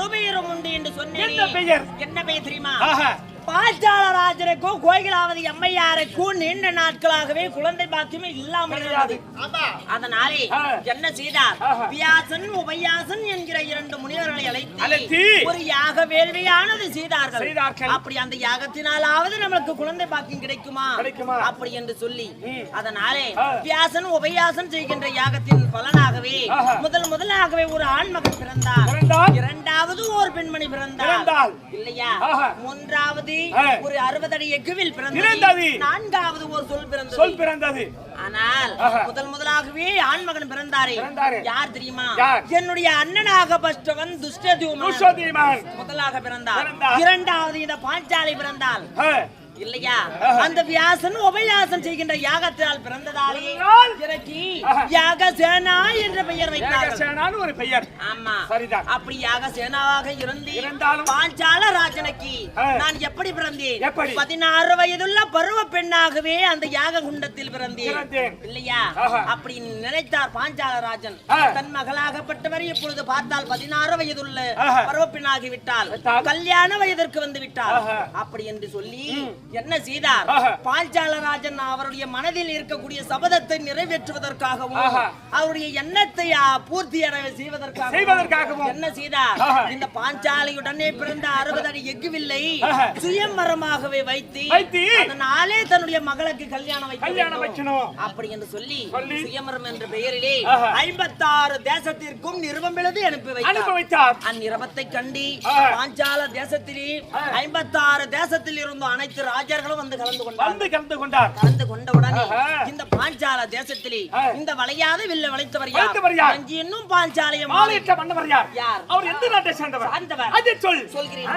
மறுபெயரும் உண்டு என்று சொன்னேன். என்ன பெயர்? என்ன பெயர் தெரியுமா? ஆஹா. பாஞ்சாலராஜனுக்கும் கோகிலாவதி அம்மையாருக்கும் நீண்ட நாட்களாகவே குழந்தை பாக்கியமே இல்லாமல் இருந்தது. அதனாலே என்ன செய்தார்? வியாசன் உபயாசன் என்கிற 2 முனிவர்களை அழைத்து ஒரு யாக வேள்வியானது செய்தார்கள். அப்படி அந்த யாகத்தினாலாவது நம்மளுக்கு குழந்தை பாக்கியம் கிடைக்குமா அப்படி என்று சொல்லி, அதனாலே வியாசன் உபயாசன் செய்கின்ற யாகத்தின் பலனாகவே முதலாகவே ஒரு ஆண்மகன் பிறந்தார். இரண்டாவது ஒரு பெண்மணி பிறந்தார் இல்லையா? மூன்றாவது ஒரு 60 அடி எக்குவில் பிறந்தது. நான்காவது ஒரு சொல் பிறந்தது. ஆனால் முதலாகவே ஆண்மகன் பிறந்தாரே, யார் தெரியுமா? என்னுடைய அண்ணனாக பஸ்டவன் துஷ்டத்யுமன் முதலாக பிறந்தார். இரண்டாவது இந்த பாஞ்சாலி பிறந்தாள் இல்லையா? அந்த வியாசன் உபயாசன் செய்கின்ற யாகத்தால் பிறந்ததாலே இறக்கி யாகசேனா என்ற பெயர் வைத்தார்கள். ஒரு பெயர். ஆமா, அப்படி யாகசேனாவாக இருந்தாலும் பாஞ்சால ராஜனுக்கு நான் எப்படி பிறந்தேன்? 16 வயதுள்ள பருவ பெண்ணாகவே அந்த யாக குண்டத்தில் பிறந்தேன் இல்லையா? அப்படி நினைத்தார் பாஞ்சால ராஜன். தன் மகளாகப்பட்டவர் இப்பொழுது பார்த்தால் 16 வயதுள்ள பருவ பெண்ணாகி விட்டால், கல்யாண வயதிற்கு வந்து விட்டார். அப்படி என்று சொல்லி என்ன செய்தார்? பாஞ்சாலராஜன் அவருடைய மனதில் இருக்கக்கூடிய சபதத்தை நிறைவேற்றுவதற்காகவும் அவருடைய எண்ணத்தை பூர்த்தி செய்வதற்காகவும் என்ன செய்தார்? இந்த பாஞ்சாலியுடனே பிறந்த 60 அடி எக்குவில்லை சுயமரமாகவே வைத்து அதனாலே தன்னுடைய மகளுக்கு கல்யாணம் வைக்கணும் அப்படி என்று சொல்லி சுயமரம் என்ற பெயரிலே 56 தேசத்திற்கும் நிருபம் எழுதி அனுப்பி வைத்தார். அந்நிருபத்தை கண்டு பாஞ்சால தேசத்திலே 56 தேசத்தில் இருந்த அனைத்து ராஜர்களும் வந்து கலந்து கொண்ட உடனே இந்த பாஞ்சால தேசத்திலே இந்த வளையாத வில்ல வளைத்தவர் யார்? இன்னும் பாஞ்சாலயம் மன்னவர் யார்? அவர் எந்த நாட்டை சார்ந்தவர்? அதை சொல்கிறேன்.